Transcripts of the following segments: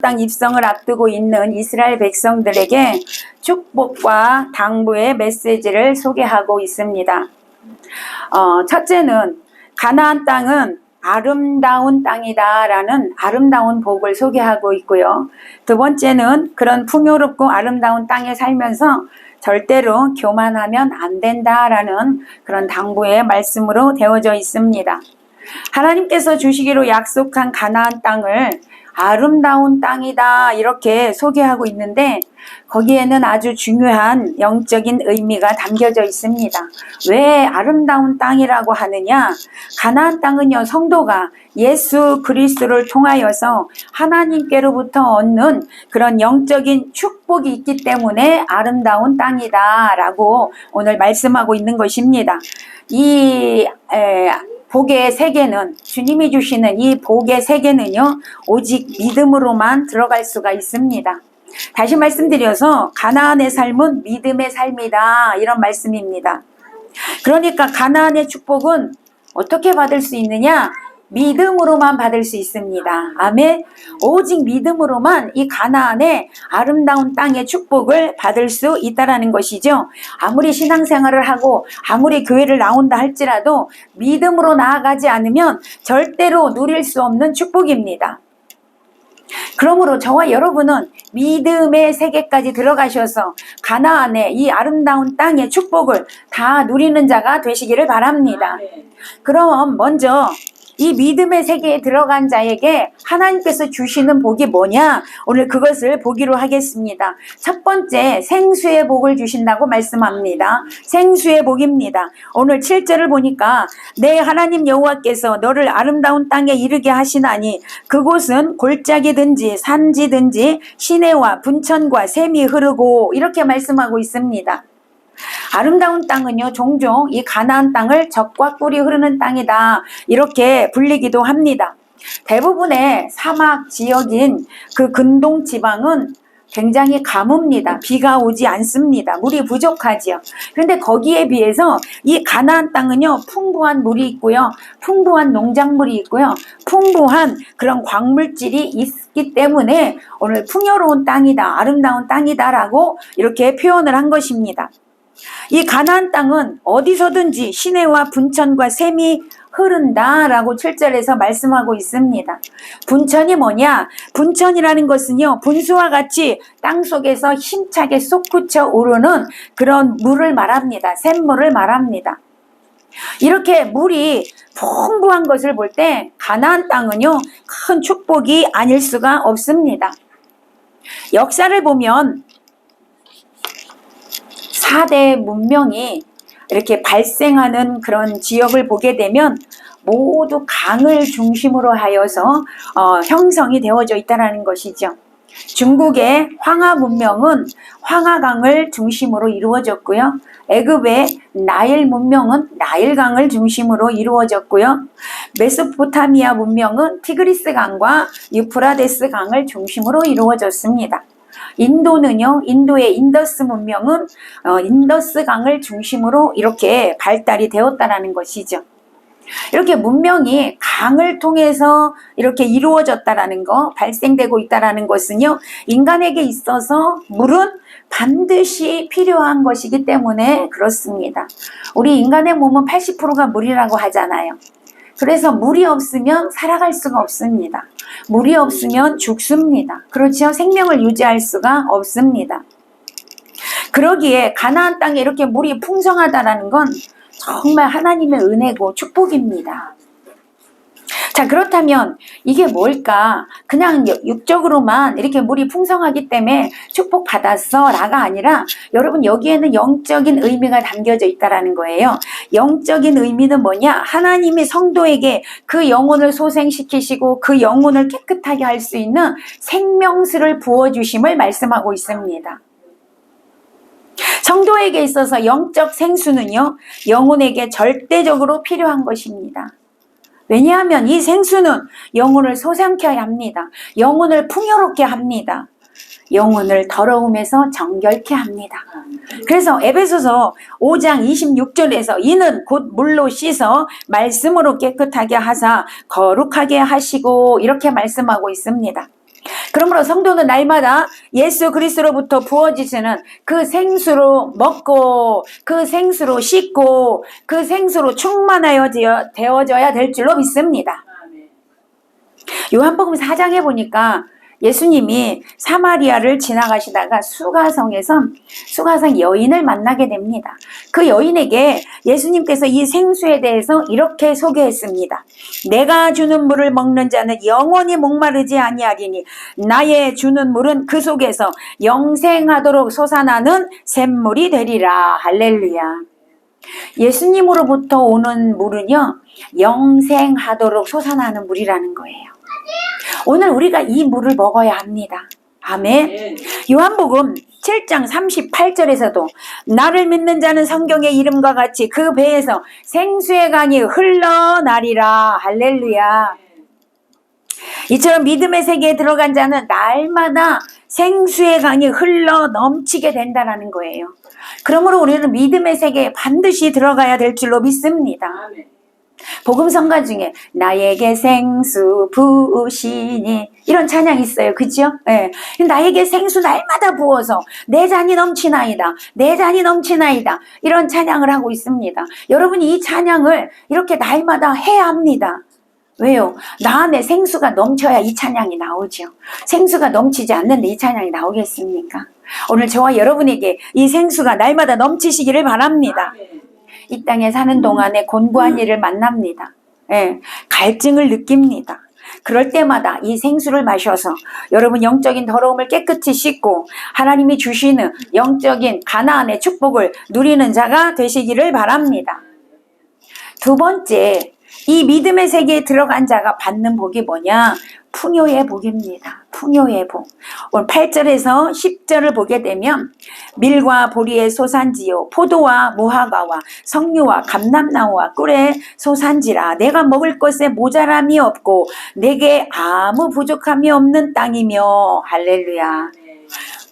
땅 입성을 앞두고 있는 이스라엘 백성들에게 축복과 당부의 메시지를 소개하고 있습니다. 첫째는 가나안 땅은 아름다운 땅이다 라는 아름다운 복을 소개하고 있고요. 두 번째는 그런 풍요롭고 아름다운 땅에 살면서 절대로 교만하면 안 된다라는 그런 당부의 말씀으로 되어져 있습니다. 하나님께서 주시기로 약속한 가나안 땅을 아름다운 땅이다 이렇게 소개하고 있는데 거기에는 아주 중요한 영적인 의미가 담겨져 있습니다. 왜 아름다운 땅이라고 하느냐? 가나안 땅은요, 성도가 예수 그리스도를 통하여서 하나님께로부터 얻는 그런 영적인 축복이 있기 때문에 아름다운 땅이다 라고 오늘 말씀하고 있는 것입니다. 이 복의 세계는, 주님이 주시는 이 복의 세계는요, 오직 믿음으로만 들어갈 수가 있습니다. 다시 말씀드려서 가나안의 삶은 믿음의 삶이다 이런 말씀입니다. 그러니까 가나안의 축복은 어떻게 받을 수 있느냐? 믿음으로만 받을 수 있습니다. 아멘. 오직 믿음으로만 이 가나안의 아름다운 땅의 축복을 받을 수 있다라는 것이죠. 아무리 신앙생활을 하고 아무리 교회를 나온다 할지라도 믿음으로 나아가지 않으면 절대로 누릴 수 없는 축복입니다. 그러므로 저와 여러분은 믿음의 세계까지 들어가셔서 가나안의 이 아름다운 땅의 축복을 다 누리는 자가 되시기를 바랍니다. 그럼 먼저 이 믿음의 세계에 들어간 자에게 하나님께서 주시는 복이 뭐냐? 오늘 그것을 보기로 하겠습니다. 첫 번째, 생수의 복을 주신다고 말씀합니다. 생수의 복입니다. 오늘 7절을 보니까 내 하나님 여호와께서 너를 아름다운 땅에 이르게 하시나니 그곳은 골짜기든지 산지든지 시내와 분천과 샘이 흐르고 이렇게 말씀하고 있습니다. 아름다운 땅은요, 종종 이 가나안 땅을 젖과 꿀이 흐르는 땅이다 이렇게 불리기도 합니다. 대부분의 사막 지역인 그 근동 지방은 굉장히 가뭅니다. 비가 오지 않습니다. 물이 부족하지요. 그런데 거기에 비해서 이 가나안 땅은요, 풍부한 물이 있고요, 풍부한 농작물이 있고요, 풍부한 그런 광물질이 있기 때문에 오늘 풍요로운 땅이다, 아름다운 땅이다라고 이렇게 표현을 한 것입니다. 이 가나안 땅은 어디서든지 시내와 분천과 샘이 흐른다라고 7절에서 말씀하고 있습니다. 분천이 뭐냐? 분천이라는 것은요, 분수와 같이 땅속에서 힘차게 솟구쳐 오르는 그런 물을 말합니다. 샘물을 말합니다. 이렇게 물이 풍부한 것을 볼 때 가나안 땅은요, 큰 축복이 아닐 수가 없습니다. 역사를 보면 4대 문명이 이렇게 발생하는 그런 지역을 보게 되면 모두 강을 중심으로 하여서 형성이 되어져 있다는 것이죠. 중국의 황하 문명은 황하강을 중심으로 이루어졌고요. 애굽의 나일 문명은 나일강을 중심으로 이루어졌고요. 메소포타미아 문명은 티그리스강과 유프라데스 강을 중심으로 이루어졌습니다. 인도는요, 인도의 인더스 문명은 인더스 강을 중심으로 이렇게 발달이 되었다는 것이죠. 이렇게 문명이 강을 통해서 이렇게 이루어졌다라는 거, 발생되고 있다라는 것은요, 인간에게 있어서 물은 반드시 필요한 것이기 때문에 그렇습니다. 우리 인간의 몸은 80%가 물이라고 하잖아요. 그래서 물이 없으면 살아갈 수가 없습니다. 물이 없으면 죽습니다. 그렇죠? 생명을 유지할 수가 없습니다. 그러기에 가나안 땅에 이렇게 물이 풍성하다는 건 정말 하나님의 은혜고 축복입니다. 자, 그렇다면 이게 뭘까? 그냥 육적으로만 이렇게 물이 풍성하기 때문에 축복받았어 라가 아니라 여러분, 여기에는 영적인 의미가 담겨져 있다는 거예요. 영적인 의미는 뭐냐? 하나님이 성도에게 그 영혼을 소생시키시고 그 영혼을 깨끗하게 할 수 있는 생명수를 부어주심을 말씀하고 있습니다. 성도에게 있어서 영적 생수는요, 영혼에게 절대적으로 필요한 것입니다. 왜냐하면 이 생수는 영혼을 소생케 합니다. 영혼을 풍요롭게 합니다. 영혼을 더러움에서 정결케 합니다. 그래서 에베소서 5장 26절에서 이는 곧 물로 씻어 말씀으로 깨끗하게 하사 거룩하게 하시고 이렇게 말씀하고 있습니다. 그러므로 성도는 날마다 예수 그리스도로부터 부어지시는 그 생수로 먹고 그 생수로 씻고 그 생수로 충만하여 되어져야 될 줄로 믿습니다. 요한복음 4장에 보니까 예수님이 사마리아를 지나가시다가 수가성 여인을 만나게 됩니다. 그 여인에게 예수님께서 이 생수에 대해서 이렇게 소개했습니다. 내가 주는 물을 먹는 자는 영원히 목마르지 아니하리니 나의 주는 물은 그 속에서 영생하도록 솟아나는 샘물이 되리라. 할렐루야. 예수님으로부터 오는 물은요, 영생하도록 솟아나는 물이라는 거예요. 오늘 우리가 이 물을 먹어야 합니다. 아멘. 요한복음 7장 38절에서도 나를 믿는 자는 성경의 이름과 같이 그 배에서 생수의 강이 흘러나리라. 할렐루야. 이처럼 믿음의 세계에 들어간 자는 날마다 생수의 강이 흘러 넘치게 된다는 거예요. 그러므로 우리는 믿음의 세계에 반드시 들어가야 될 줄로 믿습니다. 복음성가 중에 나에게 생수 부으시니 이런 찬양이 있어요. 그죠? 네. 나에게 생수 날마다 부어서 내 잔이 넘치나이다. 내 잔이 넘치나이다. 이런 찬양을 하고 있습니다. 여러분이 이 찬양을 이렇게 날마다 해야 합니다. 왜요? 나 안에 생수가 넘쳐야 이 찬양이 나오죠. 생수가 넘치지 않는데 이 찬양이 나오겠습니까? 오늘 저와 여러분에게 이 생수가 날마다 넘치시기를 바랍니다. 이 땅에 사는 동안에 곤고한 일을 만납니다. 예, 갈증을 느낍니다. 그럴 때마다 이 생수를 마셔서 여러분 영적인 더러움을 깨끗이 씻고 하나님이 주시는 영적인 가나안의 축복을 누리는 자가 되시기를 바랍니다. 두 번째, 이 믿음의 세계에 들어간 자가 받는 복이 뭐냐? 풍요의 복입니다. 풍요의 복. 오늘 8절에서 10절을 보게 되면 밀과 보리의 소산지요 포도와 무화과와 석류와 감람나무와 꿀의 소산지라 내가 먹을 것에 모자람이 없고 내게 아무 부족함이 없는 땅이며. 할렐루야.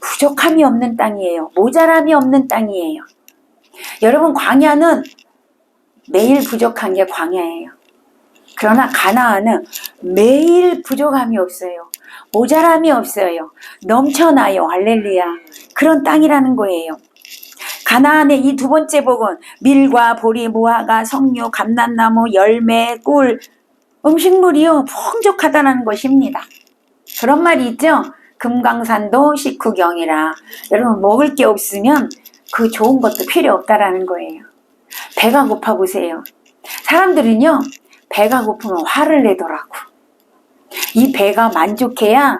부족함이 없는 땅이에요. 모자람이 없는 땅이에요. 여러분, 광야는 매일 부족한 게 광야예요. 그러나 가나안은 매일 부족함이 없어요. 모자람이 없어요. 넘쳐나요. 할렐루야. 그런 땅이라는 거예요. 가나안의 이 두 번째 복은 밀과 보리, 무화과, 석류, 감람나무, 열매, 꿀, 음식물이요 풍족하다는 것입니다. 그런 말이 있죠. 금강산도 식후경이라. 여러분, 먹을 게 없으면 그 좋은 것도 필요 없다라는 거예요. 배가 고파 보세요. 사람들은요 배가 고프면 화를 내더라고. 이 배가 만족해야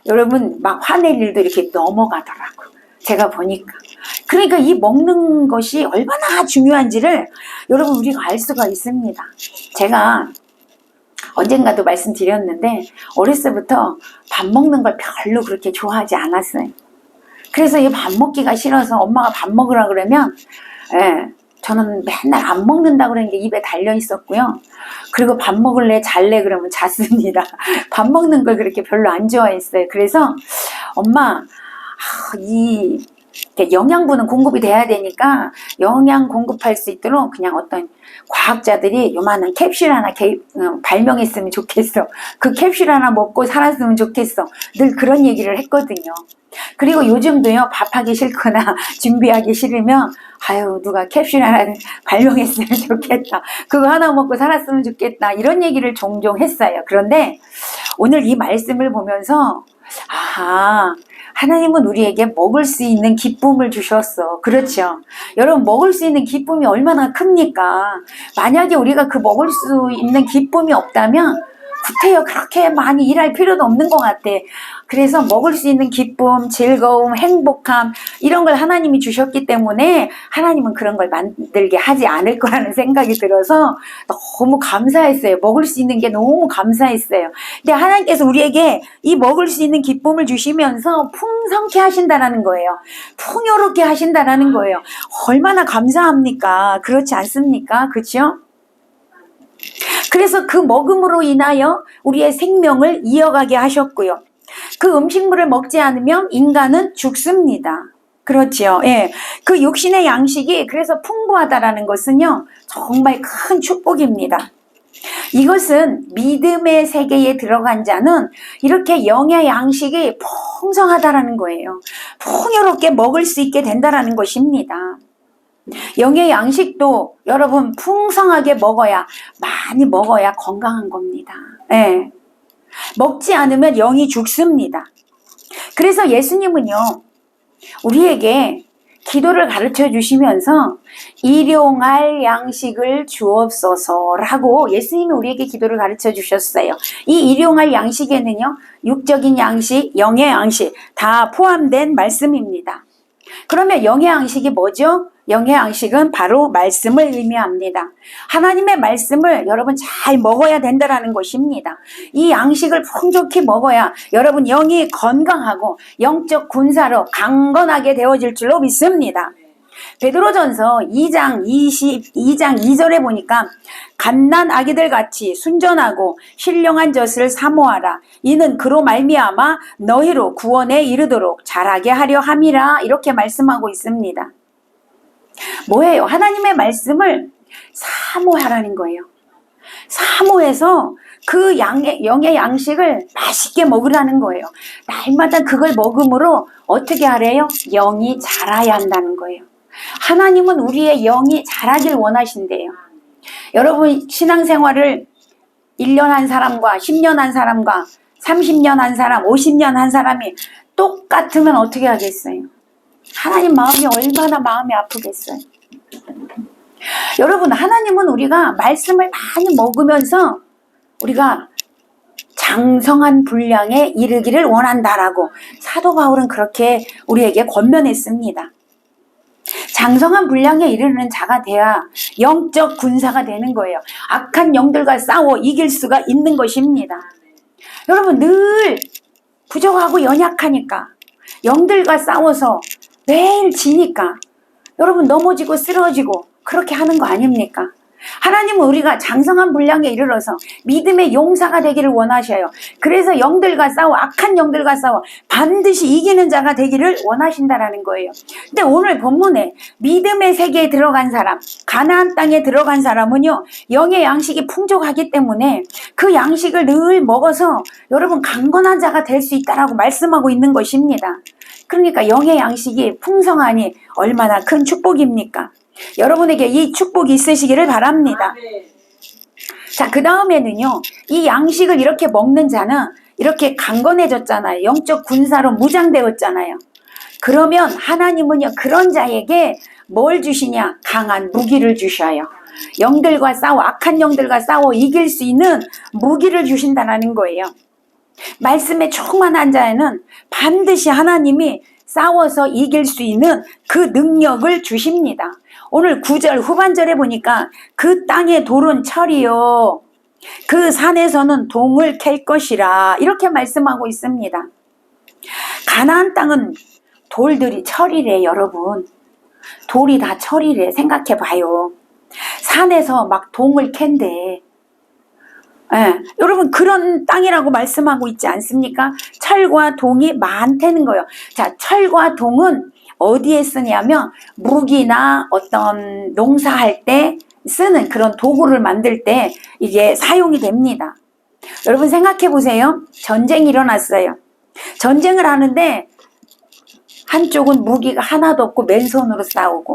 여러분 막 화낼 일도 이렇게 넘어가더라고. 제가 보니까. 그러니까 이 먹는 것이 얼마나 중요한지를 여러분 우리가 알 수가 있습니다. 제가 언젠가도 말씀드렸는데 어렸을 때부터 밥 먹는 걸 별로 그렇게 좋아하지 않았어요. 그래서 이 밥 먹기가 싫어서 엄마가 밥 먹으라 그러면 저는 맨날 안 먹는다고 그러는 게 입에 달려 있었고요. 그리고 밥 먹을래 잘래 그러면 잤습니다. 밥 먹는 걸 그렇게 별로 안 좋아했어요. 그래서 엄마 이 영양분은 공급이 돼야 되니까 영양 공급할 수 있도록 그냥 어떤 과학자들이 요만한 캡슐 하나 발명했으면 좋겠어. 그 캡슐 하나 먹고 살았으면 좋겠어. 늘 그런 얘기를 했거든요. 그리고 요즘도요 밥하기 싫거나 준비하기 싫으면 아유 누가 캡슐 하나 발명했으면 좋겠다. 그거 하나 먹고 살았으면 좋겠다. 이런 얘기를 종종 했어요. 그런데 오늘 이 말씀을 보면서 하나님은 우리에게 먹을 수 있는 기쁨을 주셨어. 그렇죠. 여러분 먹을 수 있는 기쁨이 얼마나 큽니까? 만약에 우리가 그 먹을 수 있는 기쁨이 없다면 구태여 그렇게 많이 일할 필요도 없는 것 같아. 그래서 먹을 수 있는 기쁨, 즐거움, 행복함 이런 걸 하나님이 주셨기 때문에 하나님은 그런 걸 만들게 하지 않을 거라는 생각이 들어서 너무 감사했어요. 먹을 수 있는 게 너무 감사했어요. 근데 하나님께서 우리에게 이 먹을 수 있는 기쁨을 주시면서 풍성케 하신다는 거예요. 풍요롭게 하신다는 거예요. 얼마나 감사합니까? 그렇지 않습니까? 그렇죠? 그래서 그 먹음으로 인하여 우리의 생명을 이어가게 하셨고요. 그 음식물을 먹지 않으면 인간은 죽습니다. 그렇죠. 예. 그 육신의 양식이 그래서 풍부하다라는 것은요, 정말 큰 축복입니다. 이것은 믿음의 세계에 들어간 자는 이렇게 영의 양식이 풍성하다라는 거예요. 풍요롭게 먹을 수 있게 된다라는 것입니다. 영의 양식도 여러분 풍성하게 먹어야, 많이 먹어야 건강한 겁니다. 네. 먹지 않으면 영이 죽습니다. 그래서 예수님은요, 우리에게 기도를 가르쳐 주시면서 일용할 양식을 주옵소서라고 예수님이 우리에게 기도를 가르쳐 주셨어요. 이 일용할 양식에는요, 육적인 양식, 영의 양식 다 포함된 말씀입니다. 그러면 영의 양식이 뭐죠? 영의 양식은 바로 말씀을 의미합니다. 하나님의 말씀을 여러분 잘 먹어야 된다는 것입니다. 이 양식을 풍족히 먹어야 여러분 영이 건강하고 영적 군사로 강건하게 되어질 줄로 믿습니다. 베드로전서 2장 2절에 보니까 갓난 아기들 같이 순전하고 신령한 젖을 사모하라. 이는 그로 말미암아 너희로 구원에 이르도록 자라게 하려 함이라. 이렇게 말씀하고 있습니다. 뭐예요? 하나님의 말씀을 사모하라는 거예요. 사모해서 그 영의 양식을 맛있게 먹으라는 거예요. 날마다 그걸 먹음으로 어떻게 하래요? 영이 자라야 한다는 거예요. 하나님은 우리의 영이 자라길 원하신대요. 여러분 신앙생활을 1년 한 사람과 10년 한 사람과 30년 한 사람, 50년 한 사람이 똑같으면 어떻게 하겠어요? 하나님 마음이 얼마나 마음이 아프겠어요. 여러분 하나님은 우리가 말씀을 많이 먹으면서 우리가 장성한 분량에 이르기를 원한다라고 사도 바울은 그렇게 우리에게 권면했습니다. 장성한 분량에 이르는 자가 돼야 영적 군사가 되는 거예요. 악한 영들과 싸워 이길 수가 있는 것입니다. 여러분 늘 부족하고 연약하니까 영들과 싸워서 매일 지니까 여러분 넘어지고 쓰러지고 그렇게 하는 거 아닙니까? 하나님은 우리가 장성한 분량에 이르러서 믿음의 용사가 되기를 원하셔요. 그래서 영들과 싸워, 악한 영들과 싸워 반드시 이기는 자가 되기를 원하신다라는 거예요. 근데 오늘 본문에 믿음의 세계에 들어간 사람, 가나안 땅에 들어간 사람은요, 영의 양식이 풍족하기 때문에 그 양식을 늘 먹어서 여러분 강건한 자가 될 수 있다라고 말씀하고 있는 것입니다. 그러니까 영의 양식이 풍성하니 얼마나 큰 축복입니까? 여러분에게 이 축복이 있으시기를 바랍니다. 자, 그 다음에는요, 이 양식을 이렇게 먹는 자는 이렇게 강건해졌잖아요. 영적 군사로 무장되었잖아요. 그러면 하나님은요, 그런 자에게 뭘 주시냐? 강한 무기를 주셔요. 영들과 싸워, 악한 영들과 싸워 이길 수 있는 무기를 주신다는 거예요. 말씀에 충만한 자에는 반드시 하나님이 싸워서 이길 수 있는 그 능력을 주십니다. 오늘 9절 후반절에 보니까 그 땅의 돌은 철이요 그 산에서는 동을 캘 것이라 이렇게 말씀하고 있습니다. 가나안 땅은 돌들이 철이래. 여러분 돌이 다 철이래. 생각해 봐요. 산에서 막 동을 캔대. 예, 여러분 그런 땅이라고 말씀하고 있지 않습니까? 철과 동이 많다는 거예요. 자, 철과 동은 어디에 쓰냐면 무기나 어떤 농사할 때 쓰는 그런 도구를 만들 때 이게 사용이 됩니다. 여러분 생각해 보세요. 전쟁이 일어났어요. 전쟁을 하는데 한쪽은 무기가 하나도 없고 맨손으로 싸우고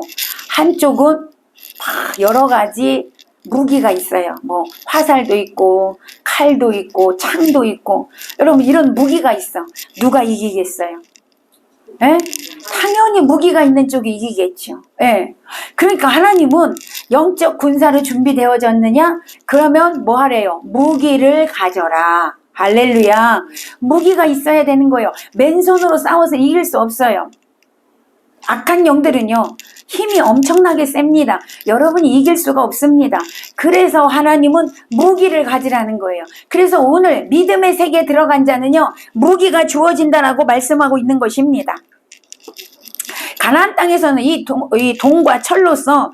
한쪽은 막 여러 가지 무기가 있어요. 뭐 화살도 있고 칼도 있고 창도 있고 여러분 이런 무기가 있어. 누가 이기겠어요? 예? 당연히 무기가 있는 쪽이 이기겠죠. 예. 그러니까 하나님은 영적 군사로 준비되어졌느냐? 그러면 뭐 하래요? 무기를 가져라. 할렐루야. 무기가 있어야 되는 거예요. 맨손으로 싸워서 이길 수 없어요. 악한 영들은요, 힘이 엄청나게 셉니다. 여러분이 이길 수가 없습니다. 그래서 하나님은 무기를 가지라는 거예요. 그래서 오늘 믿음의 세계에 들어간 자는요, 무기가 주어진다라고 말씀하고 있는 것입니다. 가나안 땅에서는 이 동과 철로서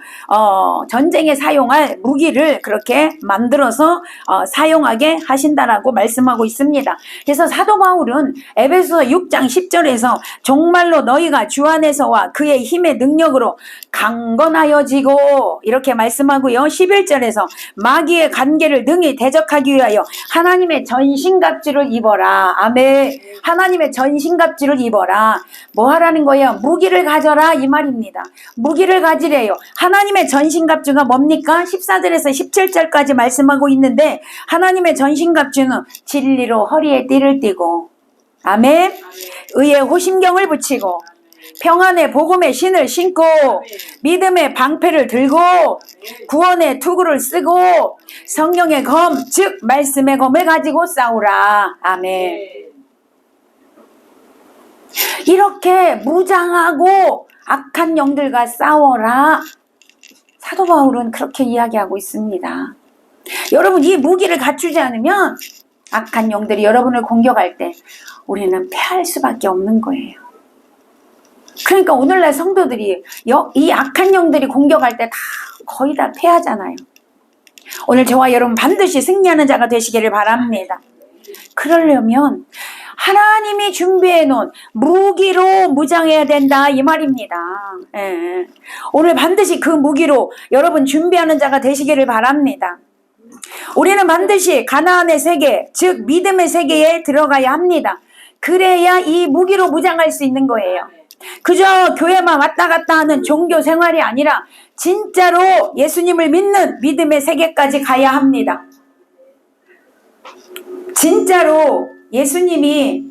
전쟁에 사용할 무기를 그렇게 만들어서 사용하게 하신다라고 말씀하고 있습니다. 그래서 사도 바울은 에베소 6장 10절에서 정말로 너희가 주 안에서와 그의 힘의 능력으로 강건하여지고 이렇게 말씀하고요. 11절에서 마귀의 관계를 능히 대적하기 위하여 하나님의 전신갑주를 입어라. 아멘. 하나님의 전신갑주를 입어라. 뭐 하라는 거예요? 무기를 가져라 이 말입니다. 무기를 가지래요. 하나님의 전신갑주가 뭡니까? 14절에서 17절까지 말씀하고 있는데 하나님의 전신갑주는 진리로 허리에 띠를 띠고 아멘. 의의 호심경을 붙이고 평안의 복음의 신을 신고 믿음의 방패를 들고 구원의 투구를 쓰고 성령의 검 즉 말씀의 검을 가지고 싸우라. 아멘. 이렇게 무장하고 악한 영들과 싸워라. 사도 바울은 그렇게 이야기하고 있습니다. 여러분 이 무기를 갖추지 않으면 악한 영들이 여러분을 공격할 때 우리는 패할 수밖에 없는 거예요. 그러니까 오늘날 성도들이 이 악한 영들이 공격할 때 거의 다 패하잖아요. 오늘 저와 여러분 반드시 승리하는 자가 되시기를 바랍니다. 그러려면 하나님이 준비해 놓은 무기로 무장해야 된다 이 말입니다. 예. 오늘 반드시 그 무기로 여러분 준비하는 자가 되시기를 바랍니다. 우리는 반드시 가나안의 세계 즉 믿음의 세계에 들어가야 합니다. 그래야 이 무기로 무장할 수 있는 거예요. 그저 교회만 왔다 갔다 하는 종교 생활이 아니라 진짜로 예수님을 믿는 믿음의 세계까지 가야 합니다. 진짜로 예수님이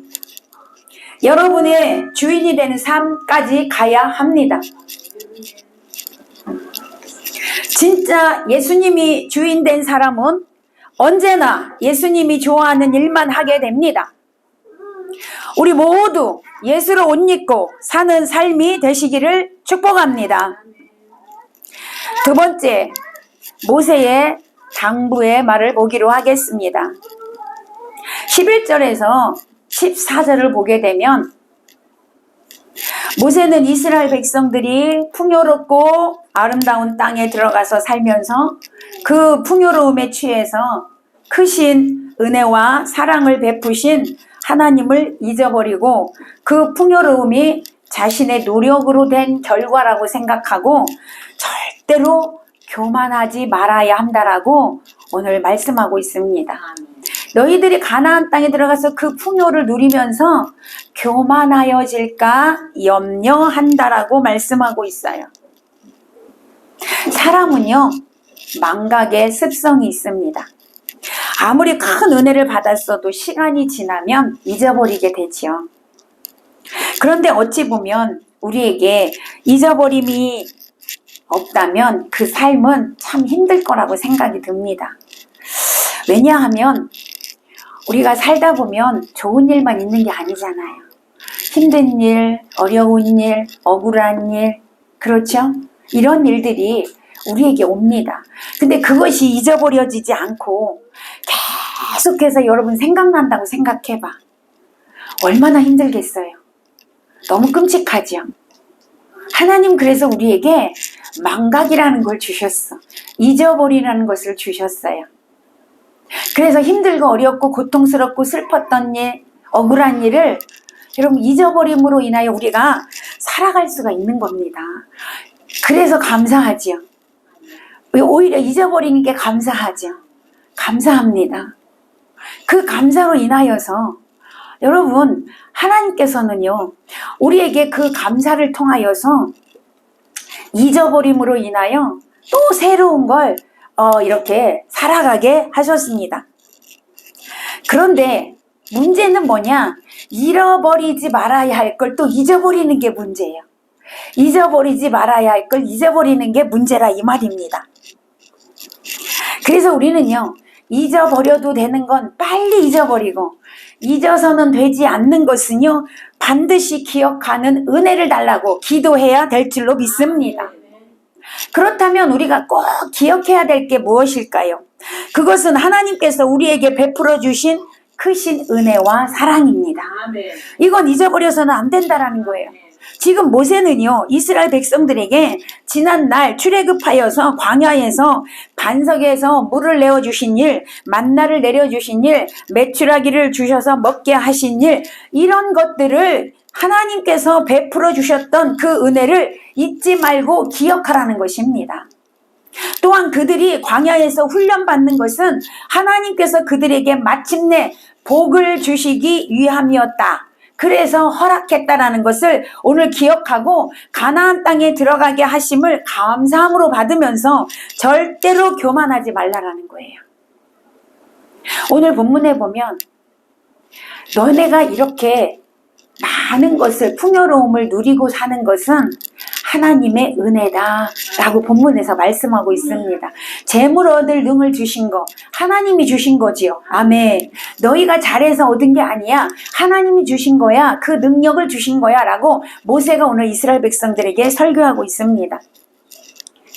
여러분의 주인이 되는 삶까지 가야 합니다. 진짜 예수님이 주인 된 사람은 언제나 예수님이 좋아하는 일만 하게 됩니다. 우리 모두 예수로 옷 입고 사는 삶이 되시기를 축복합니다. 두 번째, 모세의 당부의 말을 보기로 하겠습니다. 11절에서 14절을 보게 되면 모세는 이스라엘 백성들이 풍요롭고 아름다운 땅에 들어가서 살면서 그 풍요로움에 취해서 크신 은혜와 사랑을 베푸신 하나님을 잊어버리고 그 풍요로움이 자신의 노력으로 된 결과라고 생각하고 절대로 교만하지 말아야 한다라고 오늘 말씀하고 있습니다. 너희들이 가나안 땅에 들어가서 그 풍요를 누리면서 교만하여질까 염려한다라고 말씀하고 있어요. 사람은요, 망각의 습성이 있습니다. 아무리 큰 은혜를 받았어도 시간이 지나면 잊어버리게 되지요. 그런데 어찌 보면 우리에게 잊어버림이 없다면 그 삶은 참 힘들 거라고 생각이 듭니다. 왜냐하면 우리가 살다 보면 좋은 일만 있는 게 아니잖아요. 힘든 일, 어려운 일, 억울한 일, 그렇죠? 이런 일들이 우리에게 옵니다. 근데 그것이 잊어버려지지 않고 계속해서 여러분 생각난다고 생각해봐. 얼마나 힘들겠어요. 너무 끔찍하죠. 하나님 그래서 우리에게 망각이라는 걸 주셨어. 잊어버리라는 것을 주셨어요. 그래서 힘들고 어렵고 고통스럽고 슬펐던 일, 억울한 일을 여러분 잊어버림으로 인하여 우리가 살아갈 수가 있는 겁니다. 그래서 감사하지요. 오히려 잊어버리는 게 감사하죠. 감사합니다. 그 감사로 인하여서 여러분 하나님께서는요 우리에게 그 감사를 통하여서 잊어버림으로 인하여 또 새로운 걸 이렇게 살아가게 하셨습니다. 그런데 문제는 뭐냐? 잃어버리지 말아야 할 걸 또 잊어버리는 게 문제예요. 잊어버리지 말아야 할 걸 잊어버리는 게 문제라 이 말입니다. 그래서 우리는요 잊어버려도 되는 건 빨리 잊어버리고 잊어서는 되지 않는 것은요 반드시 기억하는 은혜를 달라고 기도해야 될 줄로 믿습니다. 그렇다면 우리가 꼭 기억해야 될 게 무엇일까요? 그것은 하나님께서 우리에게 베풀어 주신 크신 은혜와 사랑입니다. 이건 잊어버려서는 안 된다라는 거예요. 지금 모세는요, 이스라엘 백성들에게 지난날 출애굽하여서 광야에서 반석에서 물을 내어주신 일, 만나를 내려주신 일, 메추라기를 주셔서 먹게 하신 일, 이런 것들을 하나님께서 베풀어 주셨던 그 은혜를 잊지 말고 기억하라는 것입니다. 또한 그들이 광야에서 훈련받는 것은 하나님께서 그들에게 마침내 복을 주시기 위함이었다. 그래서 허락했다라는 것을 오늘 기억하고 가나안 땅에 들어가게 하심을 감사함으로 받으면서 절대로 교만하지 말라라는 거예요. 오늘 본문에 보면 너네가 이렇게 많은 것을, 풍요로움을 누리고 사는 것은 하나님의 은혜다 라고 본문에서 말씀하고 있습니다. 재물 얻을 능을 주신 거 하나님이 주신 거지요. 아멘. 너희가 잘해서 얻은 게 아니야. 하나님이 주신 거야. 그 능력을 주신 거야 라고 모세가 오늘 이스라엘 백성들에게 설교하고 있습니다.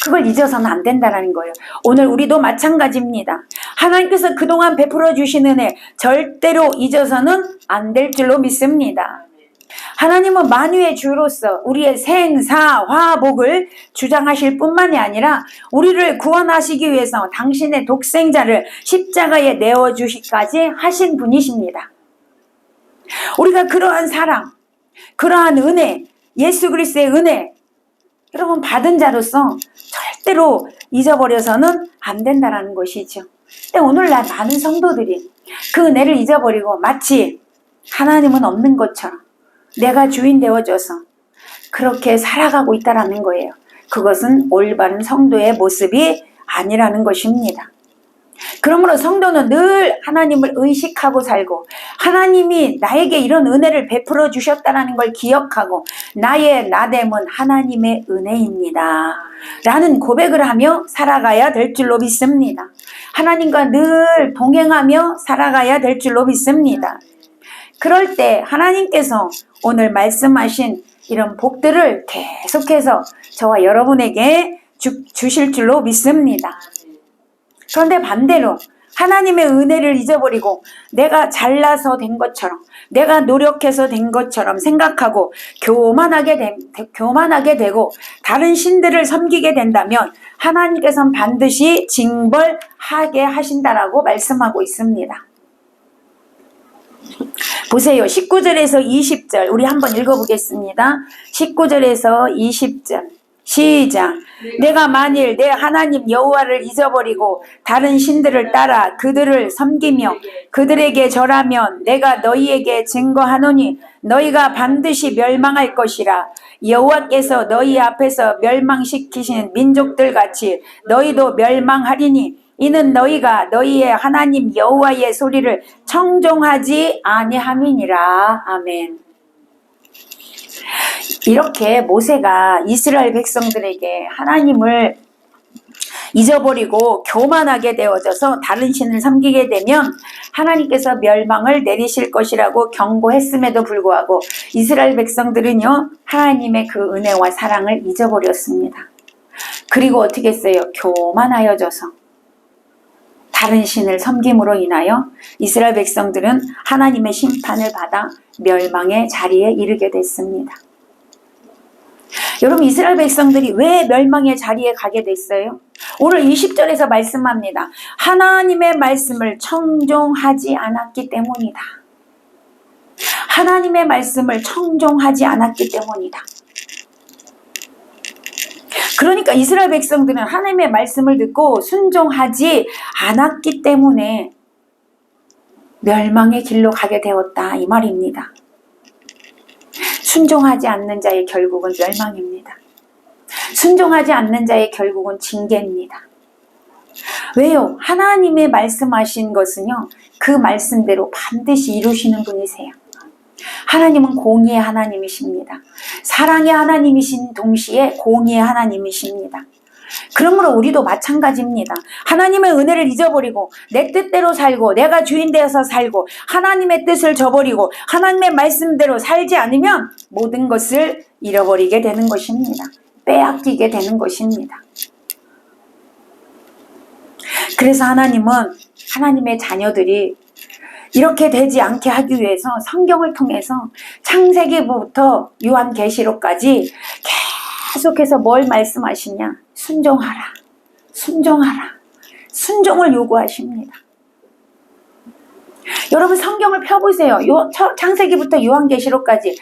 그걸 잊어서는 안 된다는 거예요. 오늘 우리도 마찬가지입니다. 하나님께서 그동안 베풀어 주신 은혜 절대로 잊어서는 안 될 줄로 믿습니다. 하나님은 만유의 주로서 우리의 생사 화복을 주장하실 뿐만이 아니라 우리를 구원하시기 위해서 당신의 독생자를 십자가에 내어주시기까지 하신 분이십니다. 우리가 그러한 사랑, 그러한 은혜, 예수 그리스도의 은혜 여러분 받은 자로서 절대로 잊어버려서는 안 된다는 것이죠. 근데 오늘날 많은 성도들이 그 은혜를 잊어버리고 마치 하나님은 없는 것처럼 내가 주인 되어줘서 그렇게 살아가고 있다는 거예요. 그것은 올바른 성도의 모습이 아니라는 것입니다. 그러므로 성도는 늘 하나님을 의식하고 살고 하나님이 나에게 이런 은혜를 베풀어 주셨다는 걸 기억하고 나의 나됨은 하나님의 은혜입니다 라는 고백을 하며 살아가야 될 줄로 믿습니다. 하나님과 늘 동행하며 살아가야 될 줄로 믿습니다. 그럴 때 하나님께서 오늘 말씀하신 이런 복들을 계속해서 저와 여러분에게 주실 줄로 믿습니다. 그런데 반대로 하나님의 은혜를 잊어버리고 내가 잘나서 된 것처럼 내가 노력해서 된 것처럼 생각하고 교만하게 되고 다른 신들을 섬기게 된다면 하나님께서는 반드시 징벌하게 하신다라고 말씀하고 있습니다. 보세요. 19절에서 20절 우리 한번 읽어보겠습니다. 19절에서 20절 시작. 내가 만일 내 하나님 여호와를 잊어버리고 다른 신들을 따라 그들을 섬기며 그들에게 절하면 내가 너희에게 증거하노니 너희가 반드시 멸망할 것이라. 여호와께서 너희 앞에서 멸망시키신 민족들 같이 너희도 멸망하리니 이는 너희가 너희의 하나님 여호와의 소리를 청종하지 아니함이니라. 아멘. 이렇게 모세가 이스라엘 백성들에게 하나님을 잊어버리고 교만하게 되어져서 다른 신을 섬기게 되면 하나님께서 멸망을 내리실 것이라고 경고했음에도 불구하고 이스라엘 백성들은요 하나님의 그 은혜와 사랑을 잊어버렸습니다. 그리고 어떻게 했어요? 교만하여져서 다른 신을 섬김으로 인하여 이스라엘 백성들은 하나님의 심판을 받아 멸망의 자리에 이르게 됐습니다. 여러분 이스라엘 백성들이 왜 멸망의 자리에 가게 됐어요? 오늘 20절에서 말씀합니다. 하나님의 말씀을 청종하지 않았기 때문이다. 하나님의 말씀을 청종하지 않았기 때문이다. 그러니까 이스라엘 백성들은 하나님의 말씀을 듣고 순종하지 않았기 때문에 멸망의 길로 가게 되었다 이 말입니다. 순종하지 않는 자의 결국은 멸망입니다. 순종하지 않는 자의 결국은 징계입니다. 왜요? 하나님의 말씀하신 것은요 그 말씀대로 반드시 이루시는 분이세요. 하나님은 공의의 하나님이십니다. 사랑의 하나님이신 동시에 공의의 하나님이십니다. 그러므로 우리도 마찬가지입니다. 하나님의 은혜를 잊어버리고 내 뜻대로 살고 내가 주인 되어서 살고 하나님의 뜻을 저버리고 하나님의 말씀대로 살지 않으면 모든 것을 잃어버리게 되는 것입니다. 빼앗기게 되는 것입니다. 그래서 하나님은 하나님의 자녀들이 이렇게 되지 않게 하기 위해서 성경을 통해서 창세기부터 요한계시록까지 계속해서 뭘 말씀하시냐? 순종하라. 순종하라. 순종을 요구하십니다. 여러분 성경을 펴보세요. 창세기부터 요한계시록까지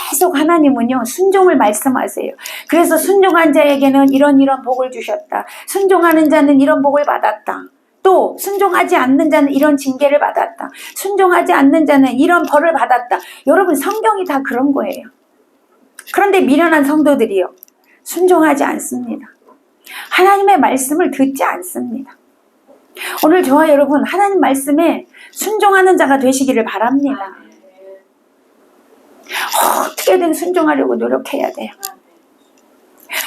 계속 하나님은요 순종을 말씀하세요. 그래서 순종한 자에게는 이런 복을 주셨다. 순종하는 자는 이런 복을 받았다. 또 순종하지 않는 자는 이런 징계를 받았다. 순종하지 않는 자는 이런 벌을 받았다. 여러분 성경이 다 그런 거예요. 그런데 미련한 성도들이요 순종하지 않습니다. 하나님의 말씀을 듣지 않습니다. 오늘 저와 여러분 하나님 말씀에 순종하는 자가 되시기를 바랍니다. 어떻게든 순종하려고 노력해야 돼요.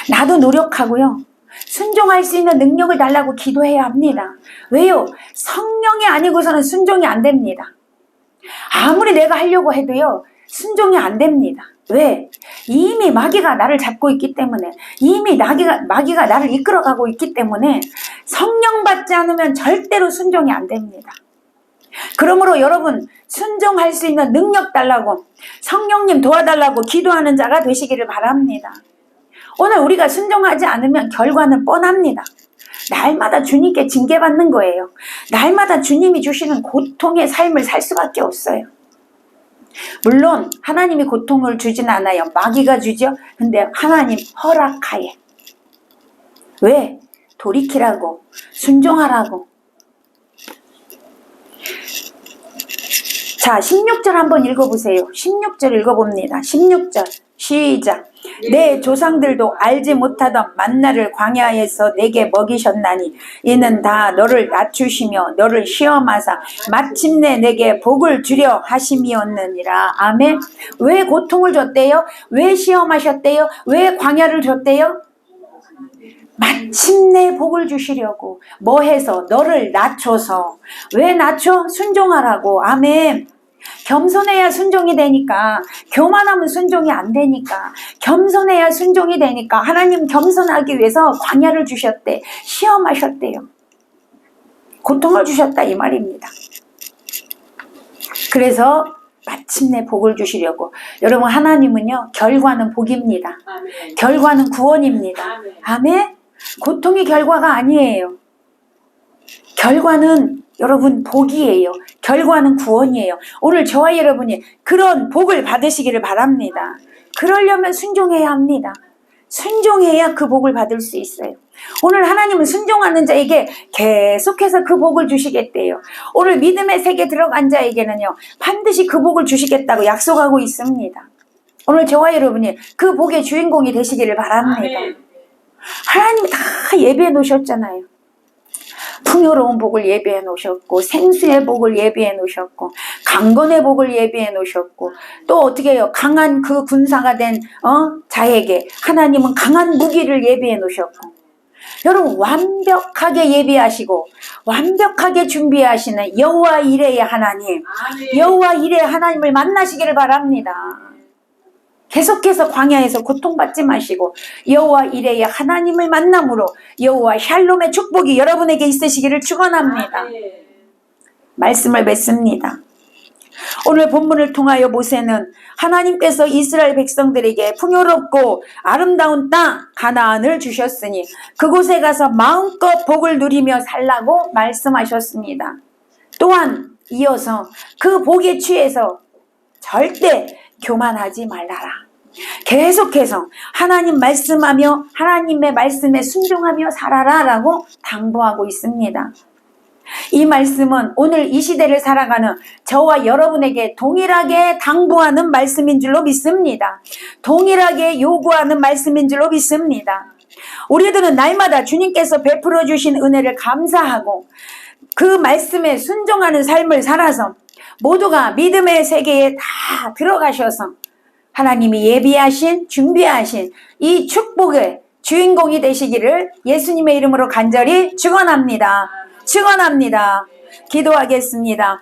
나도 노력하고요. 순종할 수 있는 능력을 달라고 기도해야 합니다. 왜요? 성령이 아니고서는 순종이 안 됩니다. 아무리 내가 하려고 해도요. 순종이 안 됩니다. 왜? 이미 마귀가 나를 잡고 있기 때문에, 이미 마귀가 나를 이끌어가고 있기 때문에 성령 받지 않으면 절대로 순종이 안 됩니다. 그러므로 여러분 순종할 수 있는 능력 달라고, 성령님 도와달라고 기도하는 자가 되시기를 바랍니다. 오늘 우리가 순종하지 않으면 결과는 뻔합니다. 날마다 주님께 징계받는 거예요. 날마다 주님이 주시는 고통의 삶을 살 수밖에 없어요. 물론 하나님이 고통을 주진 않아요. 마귀가 주죠. 근데 하나님 허락하에. 왜? 돌이키라고, 순종하라고. 자, 16절 한번 읽어보세요. 16절 읽어봅니다. 16절 시작. 내 조상들도 알지 못하던 만나를 광야에서 내게 먹이셨나니 이는 다 너를 낮추시며 너를 시험하사 마침내 내게 복을 주려 하심이었느니라. 아멘. 왜 고통을 줬대요? 왜 시험하셨대요? 왜 광야를 줬대요? 마침내 복을 주시려고. 뭐 해서? 너를 낮춰서. 왜 낮춰? 순종하라고. 아멘. 겸손해야 순종이 되니까. 교만하면 순종이 안 되니까. 겸손해야 순종이 되니까. 하나님 겸손하기 위해서 광야를 주셨대. 시험하셨대요. 고통을 주셨다 이 말입니다. 그래서 마침내 복을 주시려고. 여러분 하나님은요 결과는 복입니다. 아멘. 결과는 구원입니다. 아멘. 아멘. 고통이 결과가 아니에요. 결과는 여러분 복이에요. 결과는 구원이에요. 오늘 저와 여러분이 그런 복을 받으시기를 바랍니다. 그러려면 순종해야 합니다. 순종해야 그 복을 받을 수 있어요. 오늘 하나님은 순종하는 자에게 계속해서 그 복을 주시겠대요. 오늘 믿음의 세계에 들어간 자에게는요 반드시 그 복을 주시겠다고 약속하고 있습니다. 오늘 저와 여러분이 그 복의 주인공이 되시기를 바랍니다. 하나님이 다 예비해 놓으셨잖아요. 풍요로운 복을 예비해 놓으셨고, 생수의 복을 예비해 놓으셨고, 강건의 복을 예비해 놓으셨고, 또 어떻게 해요? 강한 그 군사가 된 자에게 하나님은 강한 무기를 예비해 놓으셨고, 여러분 완벽하게 예비하시고 완벽하게 준비하시는 여호와 이레의 하나님, 여호와 이레의 하나님을 만나시기를 바랍니다. 계속해서 광야에서 고통받지 마시고 여호와 이레의 하나님을 만남으로 여호와 샬롬의 축복이 여러분에게 있으시기를 축원합니다. 말씀을 맺습니다. 오늘 본문을 통하여 모세는 하나님께서 이스라엘 백성들에게 풍요롭고 아름다운 땅 가나안을 주셨으니 그곳에 가서 마음껏 복을 누리며 살라고 말씀하셨습니다. 또한 이어서 그 복에 취해서 절대 교만하지 말라라. 계속해서 하나님 말씀하며 하나님의 말씀에 순종하며 살아라 라고 당부하고 있습니다. 이 말씀은 오늘 이 시대를 살아가는 저와 여러분에게 동일하게 당부하는 말씀인 줄로 믿습니다. 동일하게 요구하는 말씀인 줄로 믿습니다. 우리들은 날마다 주님께서 베풀어 주신 은혜를 감사하고 그 말씀에 순종하는 삶을 살아서 모두가 믿음의 세계에 다 들어가셔서 하나님이 예비하신 준비하신 이 축복의 주인공이 되시기를 예수님의 이름으로 간절히 축원합니다. 축원합니다. 기도하겠습니다.